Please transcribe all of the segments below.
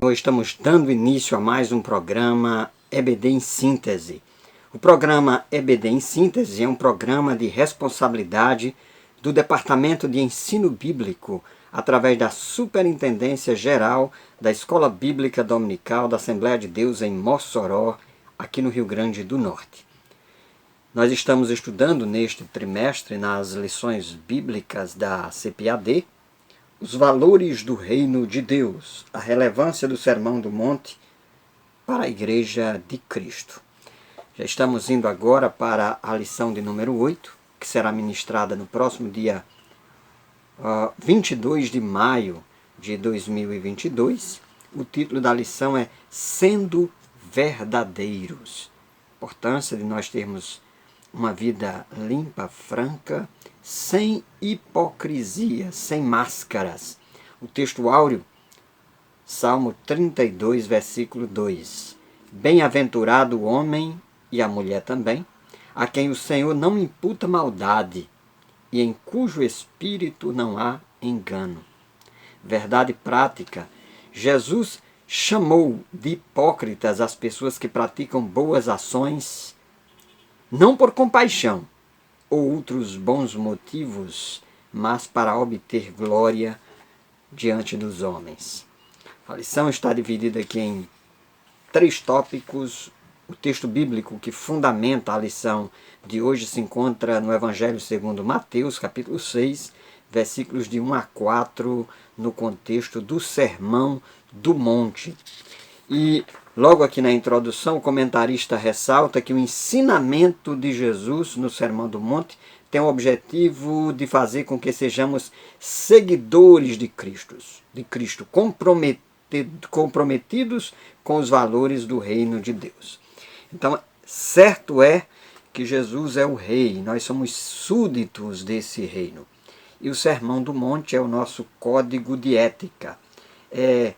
Nós estamos dando início a mais um programa EBD em Síntese. O programa EBD em Síntese é um programa de responsabilidade do Departamento de Ensino Bíblico através da Superintendência Geral da Escola Bíblica Dominical da Assembleia de Deus em Mossoró, aqui no Rio Grande do Norte. Nós estamos estudando neste trimestre, nas lições bíblicas da CPAD, os valores do reino de Deus, a relevância do Sermão do Monte para a Igreja de Cristo. Já estamos indo agora para a lição de número 8, que será ministrada no próximo dia 22 de maio de 2022. O título da lição é Sendo Verdadeiros. A importância de nós termos uma vida limpa, franca, sem hipocrisia, sem máscaras. O texto áureo, Salmo 32, versículo 2. Bem-aventurado o homem e a mulher também, a quem o Senhor não imputa maldade e em cujo espírito não há engano. Verdade prática. Jesus chamou de hipócritas as pessoas que praticam boas ações não por compaixão ou outros bons motivos, mas para obter glória diante dos homens. A lição está dividida aqui em 3 tópicos. O texto bíblico que fundamenta a lição de hoje se encontra no Evangelho segundo Mateus, capítulo 6, versículos de 1 a 4, no contexto do Sermão do Monte. E logo aqui na introdução, o comentarista ressalta que o ensinamento de Jesus no Sermão do Monte tem o objetivo de fazer com que sejamos seguidores de Cristo, comprometidos com os valores do reino de Deus. Então, certo é que Jesus é o rei, nós somos súditos desse reino. E o Sermão do Monte é o nosso código de ética. É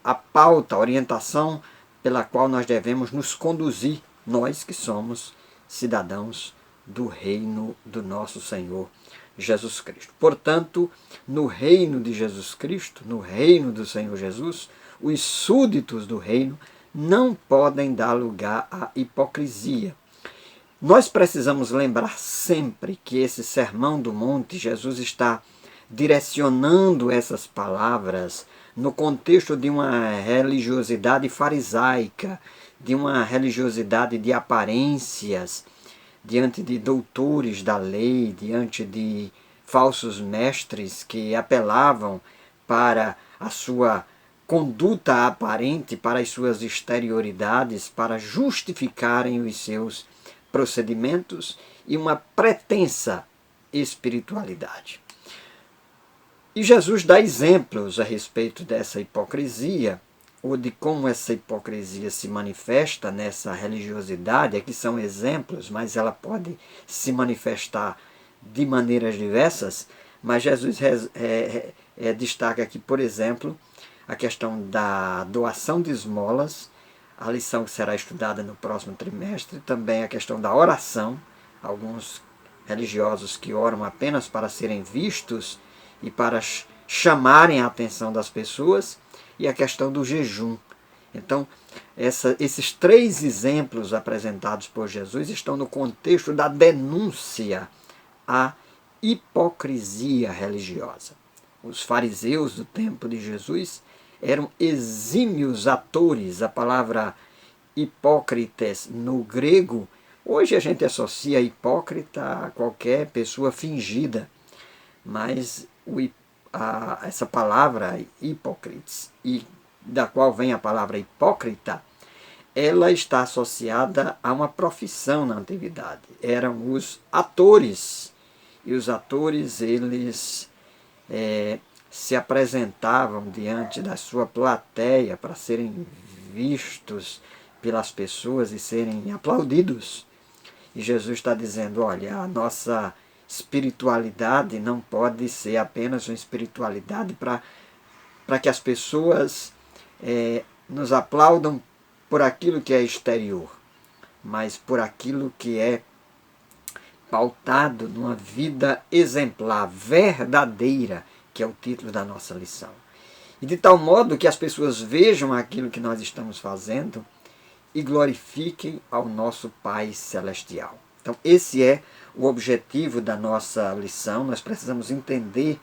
a pauta, a orientação pela qual nós devemos nos conduzir, nós que somos cidadãos do reino do nosso Senhor Jesus Cristo. Portanto, no reino de Jesus Cristo, no reino do Senhor Jesus, os súditos do reino não podem dar lugar à hipocrisia. Nós precisamos lembrar sempre que esse Sermão do Monte, Jesus está direcionando essas palavras no contexto de uma religiosidade farisaica, de uma religiosidade de aparências, diante de doutores da lei, diante de falsos mestres que apelavam para a sua conduta aparente, para as suas exterioridades, para justificarem os seus procedimentos e uma pretensa espiritualidade. E Jesus dá exemplos a respeito dessa hipocrisia, ou de como essa hipocrisia se manifesta nessa religiosidade. Aqui são exemplos, mas ela pode se manifestar de maneiras diversas. Mas Jesus destaca aqui, por exemplo, a questão da doação de esmolas, a lição que será estudada no próximo trimestre, também a questão da oração, alguns religiosos que oram apenas para serem vistos e para chamarem a atenção das pessoas, e a questão do jejum. Então, esses 3 exemplos apresentados por Jesus estão no contexto da denúncia à hipocrisia religiosa. Os fariseus do tempo de Jesus eram exímios atores. A palavra hipócrites no grego, hoje a gente associa hipócrita a qualquer pessoa fingida, mas essa palavra hipócrites, e da qual vem a palavra hipócrita, ela está associada a uma profissão na antiguidade. Eram os atores, e os atores eles se apresentavam diante da sua plateia para serem vistos pelas pessoas e serem aplaudidos. E Jesus está dizendo, olha, a nossa espiritualidade não pode ser apenas uma espiritualidade para que as pessoas nos aplaudam por aquilo que é exterior, mas por aquilo que é pautado numa vida exemplar, verdadeira, que é o título da nossa lição. e de tal modo que as pessoas vejam aquilo que nós estamos fazendo e glorifiquem ao nosso Pai Celestial. Então, esse é o objetivo da nossa lição. Nós precisamos entender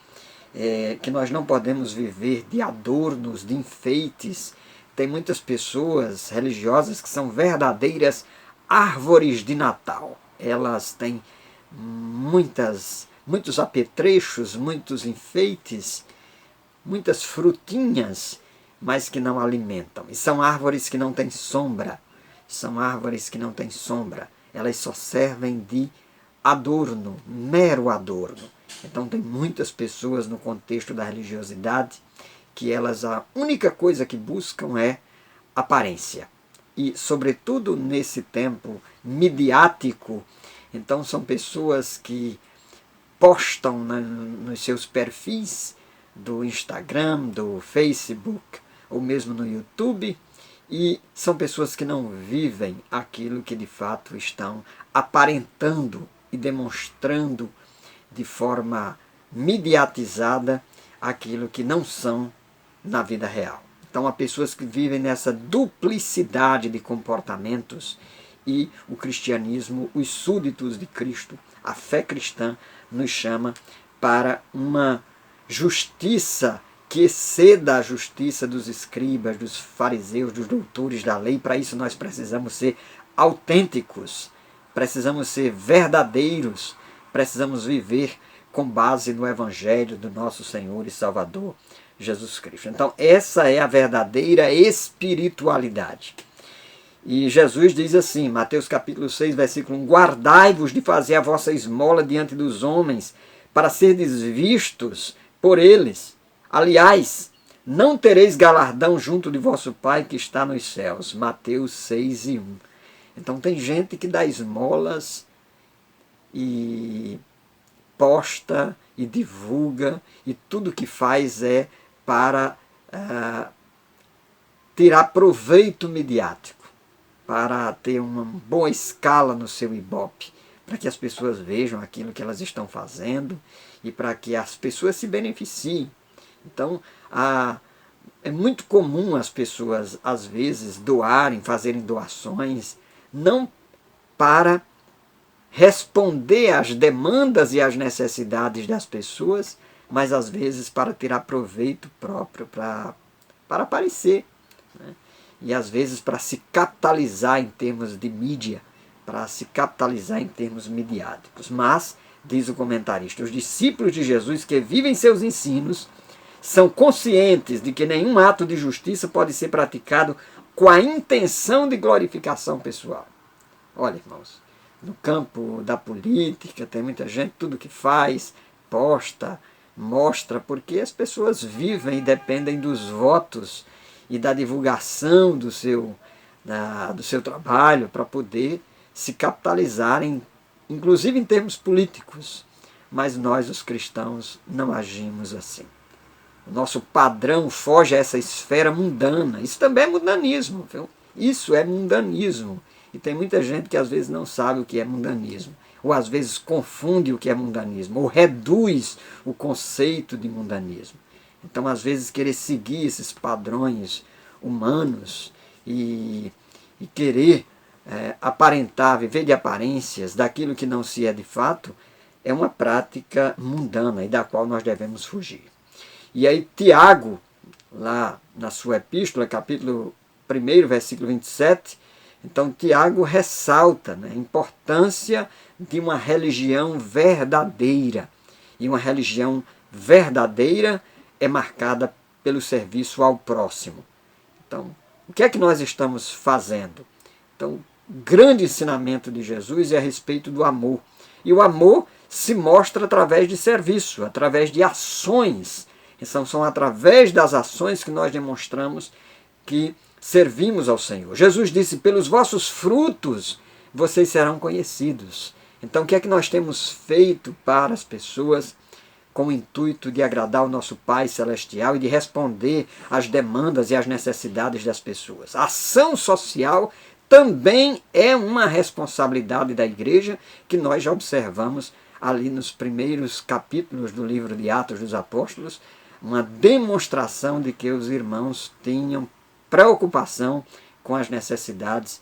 que nós não podemos viver de adornos, de enfeites. Tem muitas pessoas religiosas que são verdadeiras árvores de Natal. Elas têm muitos apetrechos, muitos enfeites, muitas frutinhas, mas que não alimentam. E são árvores que não têm sombra. São árvores que não têm sombra. Elas só servem de adorno, mero adorno. Então tem muitas pessoas no contexto da religiosidade que elas, a única coisa que buscam é aparência. E sobretudo nesse tempo midiático, então são pessoas que postam nos seus perfis do Instagram, do Facebook ou mesmo no YouTube, e são pessoas que não vivem aquilo que de fato estão aparentando e demonstrando de forma mediatizada aquilo que não são na vida real. Então há pessoas que vivem nessa duplicidade de comportamentos e o cristianismo, os súditos de Cristo, a fé cristã nos chama para uma justiça que exceda a justiça dos escribas, dos fariseus, dos doutores da lei. Para isso nós precisamos ser autênticos, precisamos ser verdadeiros, precisamos viver com base no Evangelho do nosso Senhor e Salvador Jesus Cristo. Então essa é a verdadeira espiritualidade. E Jesus diz assim, Mateus capítulo 6, versículo 1, guardai-vos de fazer a vossa esmola diante dos homens, para serdes vistos por eles. Aliás, não tereis galardão junto de vosso Pai que está nos céus. Mateus 6 e 1. Então tem gente que dá esmolas e posta e divulga, e tudo que faz é para tirar proveito midiático, para ter uma boa escala no seu Ibope, para que as pessoas vejam aquilo que elas estão fazendo e para que as pessoas se beneficiem. Então, é muito comum as pessoas, às vezes, doarem, fazerem doações, não para responder às demandas e às necessidades das pessoas, mas às vezes para tirar proveito próprio, para aparecer, né? E às vezes para se capitalizar em termos de mídia, para se capitalizar em termos midiáticos. Mas, diz o comentarista, os discípulos de Jesus que vivem seus ensinos são conscientes de que nenhum ato de justiça pode ser praticado com a intenção de glorificação pessoal. Olha, irmãos, no campo da política tem muita gente, tudo que faz, posta, mostra, porque as pessoas vivem e dependem dos votos e da divulgação do seu trabalho para poder se capitalizarem, inclusive em termos políticos. Mas nós, os cristãos, não agimos assim. O nosso padrão foge a essa esfera mundana. Isso também é mundanismo, viu? Isso é mundanismo. E tem muita gente que às vezes não sabe o que é mundanismo. Ou às vezes confunde o que é mundanismo. Ou reduz o conceito de mundanismo. Então, às vezes, querer seguir esses padrões humanos e querer aparentar, viver de aparências daquilo que não se é de fato, é uma prática mundana e da qual nós devemos fugir. E aí Tiago, lá na sua epístola, capítulo 1, versículo 27, então Tiago ressalta, né, a importância de uma religião verdadeira. E uma religião verdadeira é marcada pelo serviço ao próximo. Então, o que é que nós estamos fazendo? Então, o grande ensinamento de Jesus é a respeito do amor. E o amor se mostra através de serviço, através de ações. Então, são através das ações que nós demonstramos que servimos ao Senhor. Jesus disse, pelos vossos frutos vocês serão conhecidos. Então, o que é que nós temos feito para as pessoas com o intuito de agradar o nosso Pai Celestial e de responder às demandas e às necessidades das pessoas? A ação social também é uma responsabilidade da igreja que nós já observamos ali nos primeiros capítulos do livro de Atos dos Apóstolos, uma demonstração de que os irmãos tinham preocupação com as necessidades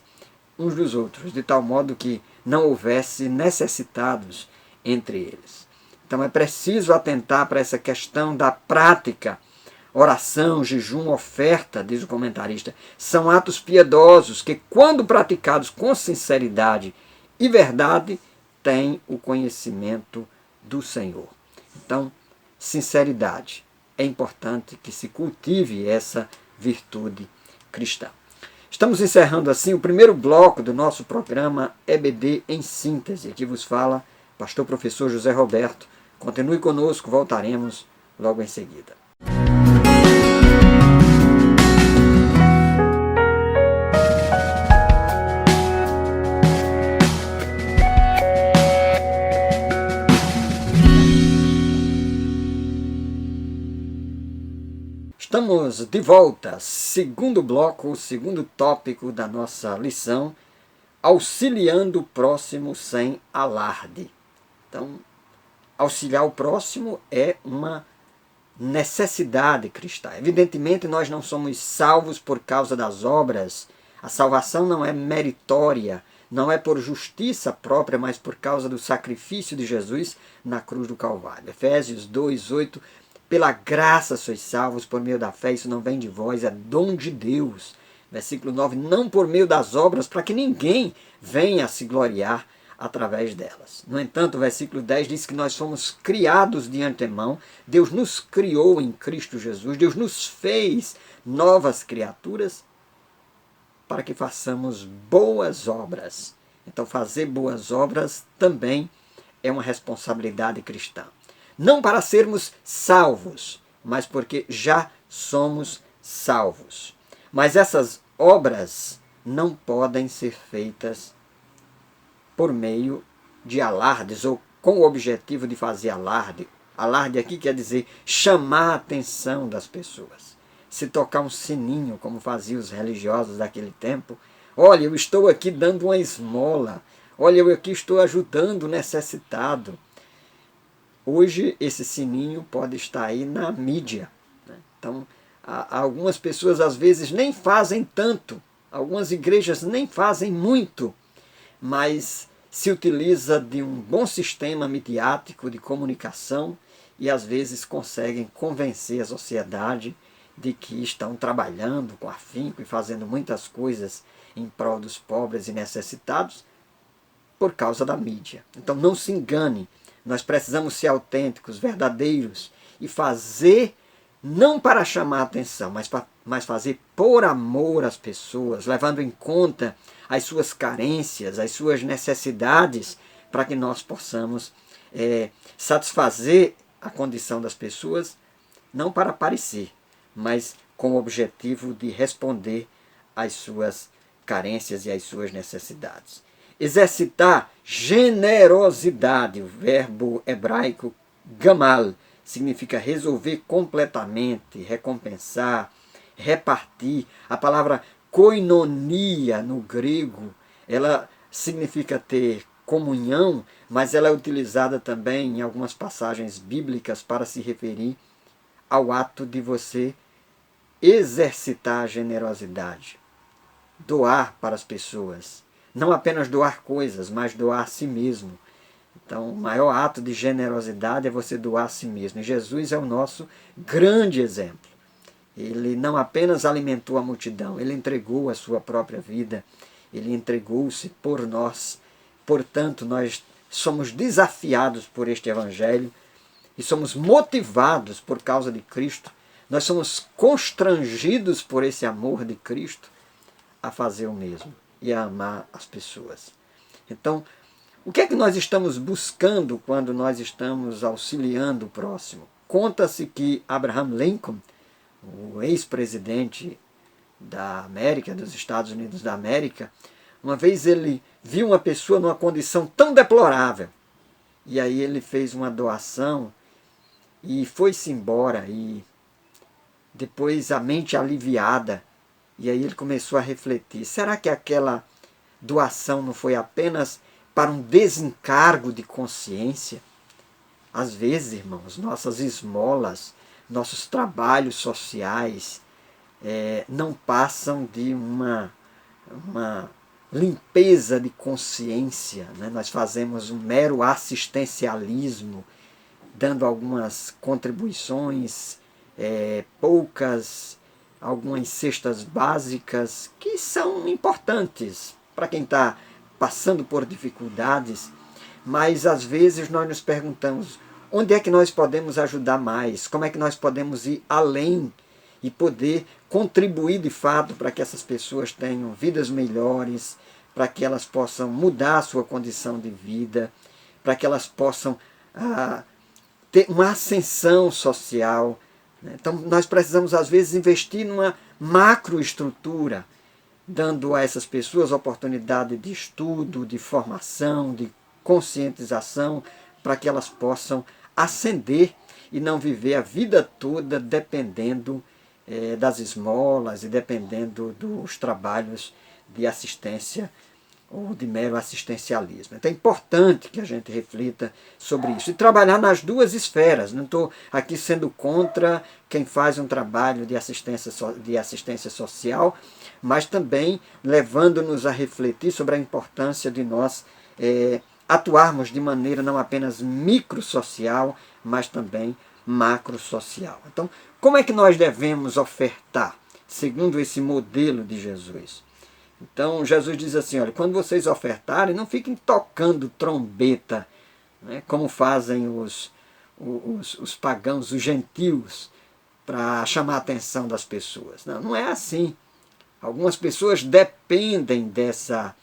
uns dos outros, de tal modo que não houvesse necessitados entre eles. Então é preciso atentar para essa questão da prática. Oração, jejum, oferta, diz o comentarista, são atos piedosos que, quando praticados com sinceridade e verdade, têm o conhecimento do Senhor. Então, sinceridade. É importante que se cultive essa virtude cristã. Estamos encerrando assim o primeiro bloco do nosso programa EBD em Síntese. Aqui vos fala pastor professor José Roberto. Continue conosco, voltaremos logo em seguida. Estamos de volta, segundo bloco, segundo tópico da nossa lição, auxiliando o próximo sem alarde. Então, auxiliar o próximo é uma necessidade cristã. Evidentemente, nós não somos salvos por causa das obras. A salvação não é meritória, não é por justiça própria, mas por causa do sacrifício de Jesus na cruz do Calvário. Efésios 2:8. Pela graça sois salvos por meio da fé, isso não vem de vós, é dom de Deus. Versículo 9, não por meio das obras, para que ninguém venha a se gloriar através delas. No entanto, o versículo 10 diz que nós fomos criados de antemão, Deus nos criou em Cristo Jesus, Deus nos fez novas criaturas para que façamos boas obras. Então, fazer boas obras também é uma responsabilidade cristã. Não para sermos salvos, mas porque já somos salvos. Mas essas obras não podem ser feitas por meio de alardes ou com o objetivo de fazer alarde. Alarde aqui quer dizer chamar a atenção das pessoas. Se tocar um sininho, como faziam os religiosos daquele tempo, olha, eu estou aqui dando uma esmola, olha, eu aqui estou ajudando o necessitado. Hoje esse sininho pode estar aí na mídia, né? Então, algumas pessoas às vezes nem fazem tanto, algumas igrejas nem fazem muito, mas se utiliza de um bom sistema midiático de comunicação e às vezes conseguem convencer a sociedade de que estão trabalhando com afinco e fazendo muitas coisas em prol dos pobres e necessitados por causa da mídia. Então não se engane, nós precisamos ser autênticos, verdadeiros e fazer não para chamar a atenção, mas fazer por amor às pessoas, levando em conta as suas carências, as suas necessidades, para que nós possamos satisfazer a condição das pessoas, não para aparecer, mas com o objetivo de responder às suas carências e às suas necessidades. Exercitar generosidade, o verbo hebraico gamal, significa resolver completamente, recompensar, repartir. A palavra koinonia no grego, ela significa ter comunhão, mas ela é utilizada também em algumas passagens bíblicas para se referir ao ato de você exercitar a generosidade, doar para as pessoas. Não apenas doar coisas, mas doar a si mesmo. Então, o maior ato de generosidade é você doar a si mesmo. E Jesus é o nosso grande exemplo. Ele não apenas alimentou a multidão, ele entregou a sua própria vida, ele entregou-se por nós. Portanto, nós somos desafiados por este Evangelho e somos motivados por causa de Cristo. Nós somos constrangidos por esse amor de Cristo a fazer o mesmo e a amar as pessoas. Então, o que é que nós estamos buscando quando nós estamos auxiliando o próximo? Conta-se que Abraham Lincoln, o ex-presidente da América, dos Estados Unidos da América, uma vez ele viu uma pessoa numa condição tão deplorável, e aí ele fez uma doação e foi-se embora, e depois a mente aliviada, e aí ele começou a refletir, será que aquela doação não foi apenas para um desencargo de consciência? Às vezes, irmãos, nossas esmolas, nossos trabalhos sociais não passam de uma limpeza de consciência, né? Nós fazemos um mero assistencialismo, dando algumas contribuições, poucas, algumas cestas básicas, que são importantes para quem está passando por dificuldades, mas às vezes nós nos perguntamos, onde é que nós podemos ajudar mais? Como é que nós podemos ir além e poder contribuir de fato para que essas pessoas tenham vidas melhores, para que elas possam mudar a sua condição de vida, para que elas possam ter uma ascensão social. Então nós precisamos às vezes investir numa macroestrutura, dando a essas pessoas oportunidade de estudo, de formação, de conscientização, para que elas possam ascender e não viver a vida toda dependendo das esmolas e dependendo dos trabalhos de assistência ou de mero assistencialismo. Então é importante que a gente reflita sobre isso e trabalhar nas duas esferas. Não estou aqui sendo contra quem faz um trabalho de assistência social, mas também levando-nos a refletir sobre a importância de nós atuarmos de maneira não apenas microsocial, mas também macrosocial. Então, como é que nós devemos ofertar, segundo esse modelo de Jesus? Então, Jesus diz assim, olha, quando vocês ofertarem, não fiquem tocando trombeta, né, como fazem os pagãos, os gentios, para chamar a atenção das pessoas. Não, não é assim. Algumas pessoas dependem dessa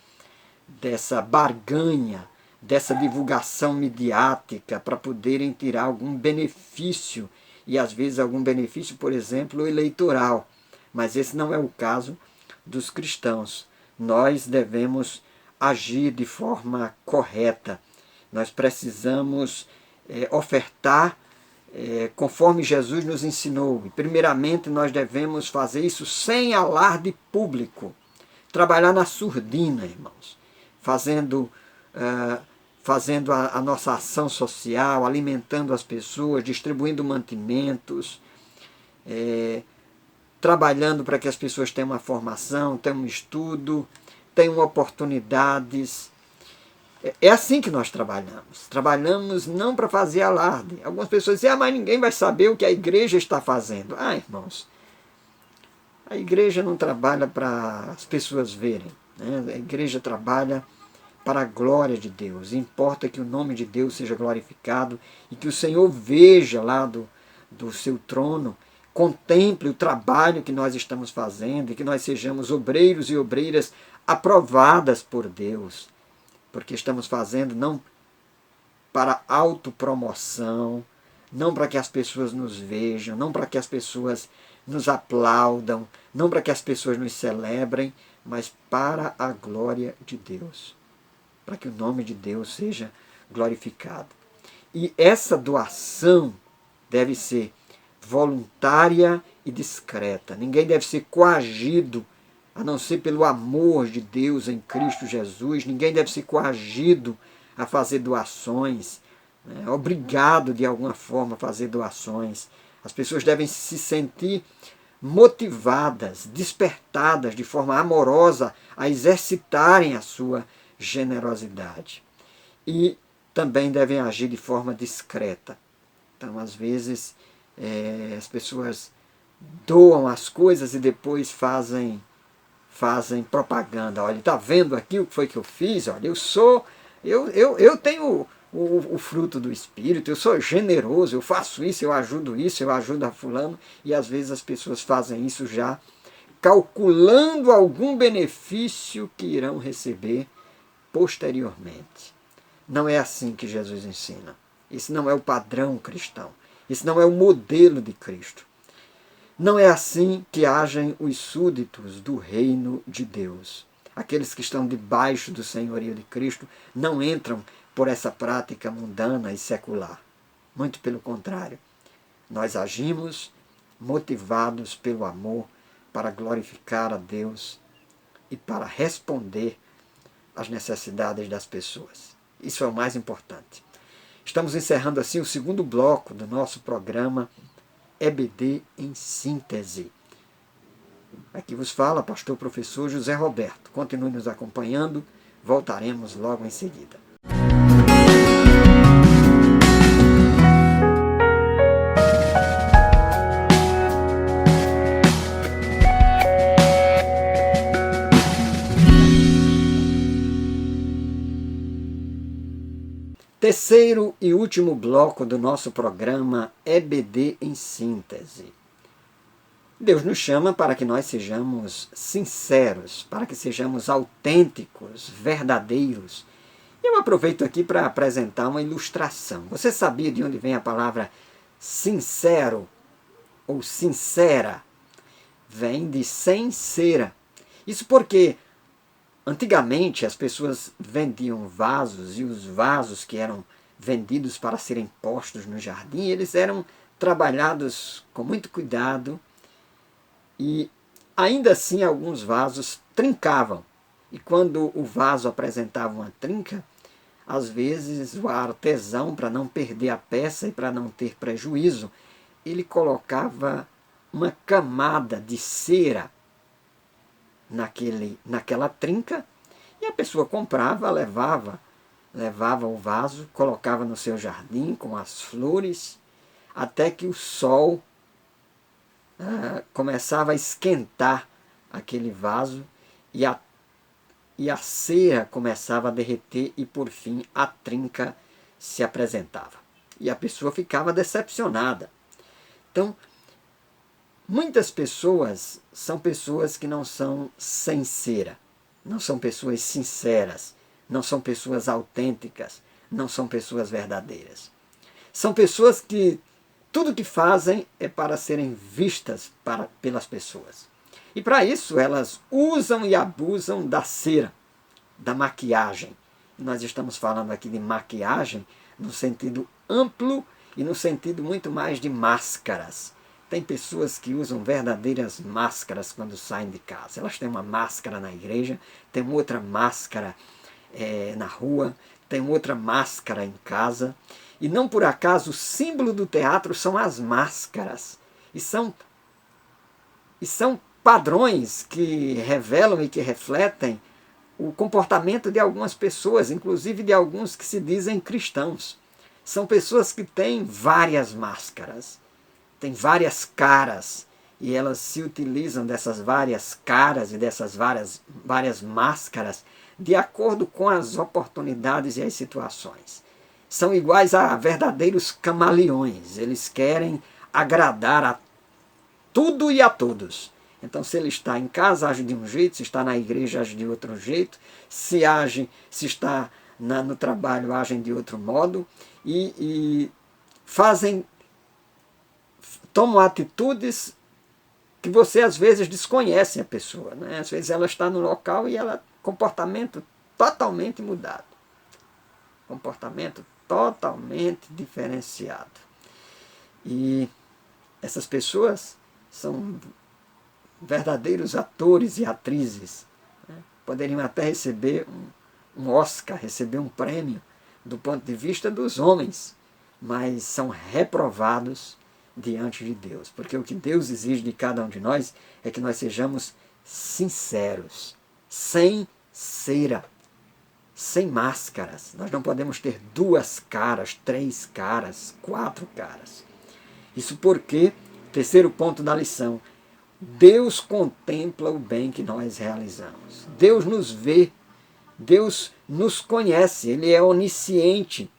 barganha, dessa divulgação midiática para poderem tirar algum benefício, e às vezes algum benefício, por exemplo, eleitoral. Mas esse não é o caso dos cristãos. Nós devemos agir de forma correta. Nós precisamos ofertar conforme Jesus nos ensinou. E primeiramente nós devemos fazer isso sem alarde público. Trabalhar na surdina, irmãos. Fazendo a nossa ação social, alimentando as pessoas, distribuindo mantimentos, trabalhando para que as pessoas tenham uma formação, tenham um estudo, tenham oportunidades. É assim que nós trabalhamos. Trabalhamos não para fazer alarde. Algumas pessoas dizem, mas ninguém vai saber o que a igreja está fazendo. Irmãos, a igreja não trabalha para as pessoas verem, né? A igreja trabalha para a glória de Deus. Importa que o nome de Deus seja glorificado e que o Senhor veja lá do seu trono, contemple o trabalho que nós estamos fazendo e que nós sejamos obreiros e obreiras aprovadas por Deus, porque estamos fazendo não para autopromoção, não para que as pessoas nos vejam, não para que as pessoas nos aplaudam, não para que as pessoas nos celebrem, mas para a glória de Deus, para que o nome de Deus seja glorificado. E essa doação deve ser voluntária e discreta. Ninguém deve ser coagido, a não ser pelo amor de Deus em Cristo Jesus. Ninguém deve ser coagido a fazer doações, né? Obrigado de alguma forma a fazer doações. As pessoas devem se sentir motivadas, despertadas de forma amorosa a exercitarem a sua generosidade. E também devem agir de forma discreta. Então, às vezes, as pessoas doam as coisas e depois fazem propaganda. Olha, está vendo aqui o que foi que eu fiz? Olha, eu tenho o fruto do Espírito, eu sou generoso, eu faço isso, eu ajudo a fulano, e às vezes as pessoas fazem isso já calculando algum benefício que irão receber posteriormente. Não é assim que Jesus ensina. Esse não é o padrão cristão. Esse não é o modelo de Cristo. Não é assim que agem os súditos do reino de Deus. Aqueles que estão debaixo do senhorio de Cristo não entram por essa prática mundana e secular. Muito pelo contrário. Nós agimos motivados pelo amor para glorificar a Deus e para responder às necessidades das pessoas. Isso é o mais importante. Estamos encerrando assim o segundo bloco do nosso programa EBD em Síntese. Aqui vos fala pastor professor José Roberto. Continue nos acompanhando, voltaremos logo em seguida. Terceiro e último bloco do nosso programa EBD em Síntese. Deus nos chama para que nós sejamos sinceros, para que sejamos autênticos, verdadeiros. Eu aproveito aqui para apresentar uma ilustração. Você sabia de onde vem a palavra sincero ou sincera? Vem de sem cera. Isso porque antigamente as pessoas vendiam vasos, e os vasos que eram vendidos para serem postos no jardim, eles eram trabalhados com muito cuidado, e ainda assim alguns vasos trincavam. E quando o vaso apresentava uma trinca, às vezes o artesão, para não perder a peça e para não ter prejuízo, ele colocava uma camada de cera naquela trinca, e a pessoa comprava, levava o vaso, colocava no seu jardim com as flores, até que o sol começava a esquentar aquele vaso e a cera começava a derreter e por fim a trinca se apresentava. E a pessoa ficava decepcionada. Então, muitas pessoas são pessoas que não são sem cera, não são pessoas sinceras, não são pessoas autênticas, não são pessoas verdadeiras. São pessoas que tudo que fazem é para serem vistas pelas pessoas. E para isso elas usam e abusam da cera, da maquiagem. Nós estamos falando aqui de maquiagem no sentido amplo e no sentido muito mais de máscaras. Tem pessoas que usam verdadeiras máscaras quando saem de casa. Elas têm uma máscara na igreja, tem outra máscara na rua, tem outra máscara em casa. E não por acaso o símbolo do teatro são as máscaras. E são padrões que revelam e que refletem o comportamento de algumas pessoas, inclusive de alguns que se dizem cristãos. São pessoas que têm várias máscaras, têm várias caras, e elas se utilizam dessas várias caras e dessas várias máscaras de acordo com as oportunidades e as situações. São iguais a verdadeiros camaleões. Eles querem agradar a tudo e a todos. Então, se ele está em casa, age de um jeito, se está na igreja, age de outro jeito, se está no trabalho, agem de outro modo, e tomam atitudes que você às vezes desconhece a pessoa, né? Às vezes ela está no local e ela comportamento totalmente mudado. Comportamento totalmente diferenciado. E essas pessoas são verdadeiros atores e atrizes, né? Poderiam até receber um Oscar, receber um prêmio do ponto de vista dos homens, mas são reprovados diante de Deus, porque o que Deus exige de cada um de nós é que nós sejamos sinceros, sem cera, sem máscaras. Nós não podemos ter 2 caras, 3 caras, 4 caras. Isso porque, terceiro ponto da lição, Deus contempla o bem que nós realizamos. Deus nos vê, Deus nos conhece, Ele é onisciente.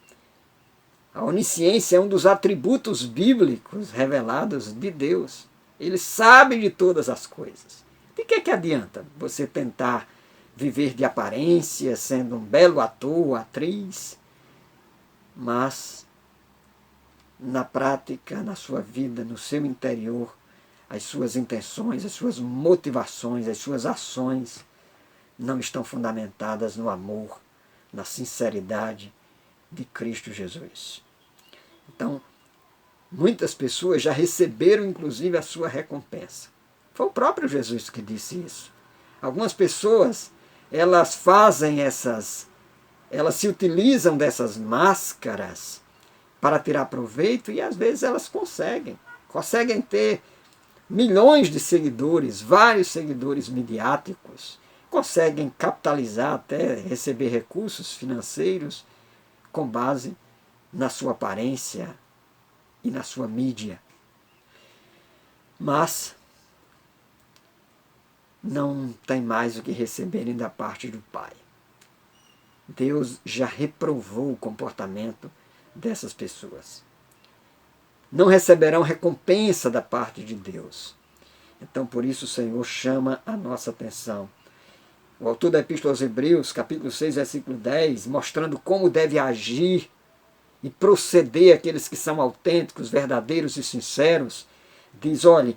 A onisciência é um dos atributos bíblicos revelados de Deus. Ele sabe de todas as coisas. De que adianta você tentar viver de aparência, sendo um belo ator ou atriz, mas na prática, na sua vida, no seu interior, as suas intenções, as suas motivações, as suas ações não estão fundamentadas no amor, na sinceridade de Cristo Jesus. Então, muitas pessoas já receberam inclusive a sua recompensa. Foi o próprio Jesus que disse isso. Algumas pessoas, elas se utilizam dessas máscaras para tirar proveito e às vezes elas conseguem. conseguem ter milhões de seguidores, vários seguidores midiáticos, conseguem capitalizar até receber recursos financeiros com base na sua aparência e na sua mídia. Mas não tem mais o que receberem da parte do Pai. Deus já reprovou o comportamento dessas pessoas. Não receberão recompensa da parte de Deus. Então, por isso, o Senhor chama a nossa atenção. O autor da Epístola aos Hebreus, capítulo 6, versículo 10, mostrando como deve agir e proceder aqueles que são autênticos, verdadeiros e sinceros, diz, olhe,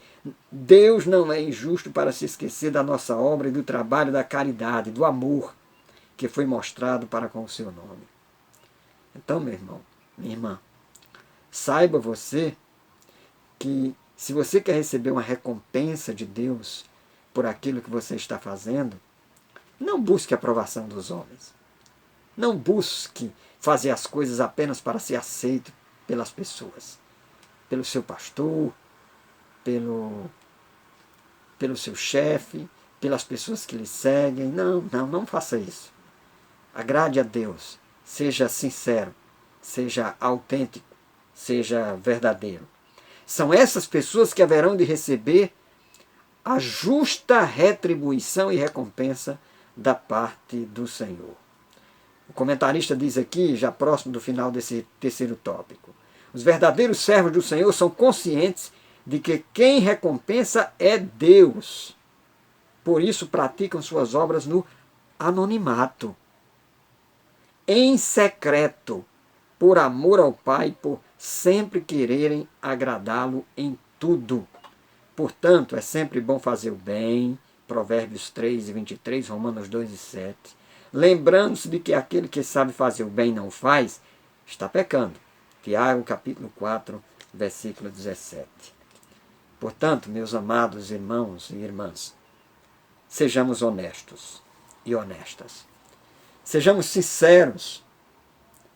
Deus não é injusto para se esquecer da nossa obra e do trabalho da caridade, do amor que foi mostrado para com o seu nome. Então, meu irmão, minha irmã, saiba você que se você quer receber uma recompensa de Deus por aquilo que você está fazendo, não busque a aprovação dos homens. Não busque fazer as coisas apenas para ser aceito pelas pessoas, pelo seu pastor, pelo seu chefe, pelas pessoas que lhe seguem. Não faça isso. Agrade a Deus, seja sincero, seja autêntico, seja verdadeiro. São essas pessoas que haverão de receber a justa retribuição e recompensa da parte do Senhor. O comentarista diz aqui, já próximo do final desse terceiro tópico, os verdadeiros servos do Senhor são conscientes de que quem recompensa é Deus. Por isso praticam suas obras no anonimato, em secreto, por amor ao Pai, por sempre quererem agradá-lo em tudo. Portanto, é sempre bom fazer o bem, Provérbios 3 e 23, Romanos 2 e 7, lembrando-se de que aquele que sabe fazer o bem e não faz, está pecando. Tiago, capítulo 4, versículo 17. Portanto, meus amados irmãos e irmãs, sejamos honestos e honestas. Sejamos sinceros,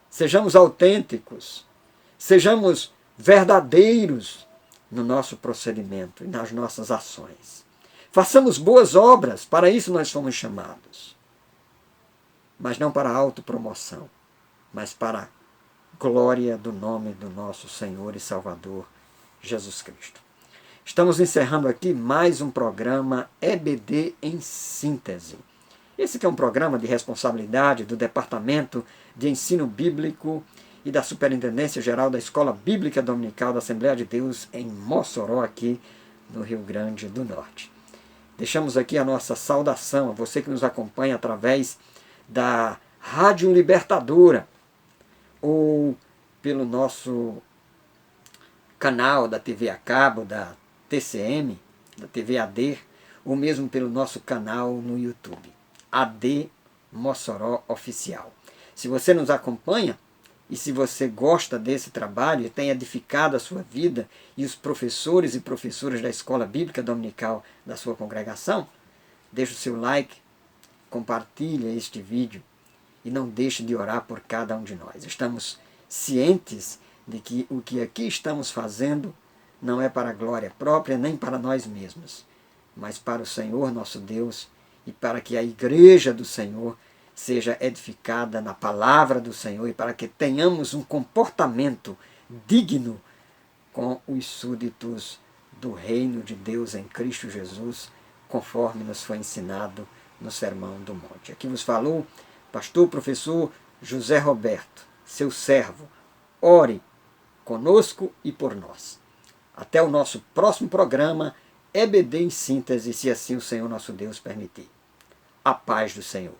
sejamos autênticos, sejamos verdadeiros no nosso procedimento e nas nossas ações. Façamos boas obras, para isso nós fomos chamados. Mas não para autopromoção, mas para a glória do nome do nosso Senhor e Salvador, Jesus Cristo. Estamos encerrando aqui mais um programa EBD em Síntese. Esse que é um programa de responsabilidade do Departamento de Ensino Bíblico e da Superintendência Geral da Escola Bíblica Dominical da Assembleia de Deus em Mossoró, aqui no Rio Grande do Norte. Deixamos aqui a nossa saudação a você que nos acompanha através da Rádio Libertadora ou pelo nosso canal da TV a cabo, da TCM, da TV AD, ou mesmo pelo nosso canal no YouTube, AD Mossoró Oficial. Se você nos acompanha e se você gosta desse trabalho e tem edificado a sua vida e os professores e professoras da Escola Bíblica Dominical da sua congregação, deixe o seu like, compartilhe este vídeo e não deixe de orar por cada um de nós. Estamos cientes de que o que aqui estamos fazendo não é para a glória própria nem para nós mesmos, mas para o Senhor nosso Deus e para que a igreja do Senhor seja edificada na palavra do Senhor e para que tenhamos um comportamento digno com os súditos do reino de Deus em Cristo Jesus, conforme nos foi ensinado no Sermão do Monte. Aqui vos falou pastor professor José Roberto, seu servo. Ore conosco e por nós. Até o nosso próximo programa, EBD em Síntese, se assim o Senhor nosso Deus permitir. A paz do Senhor.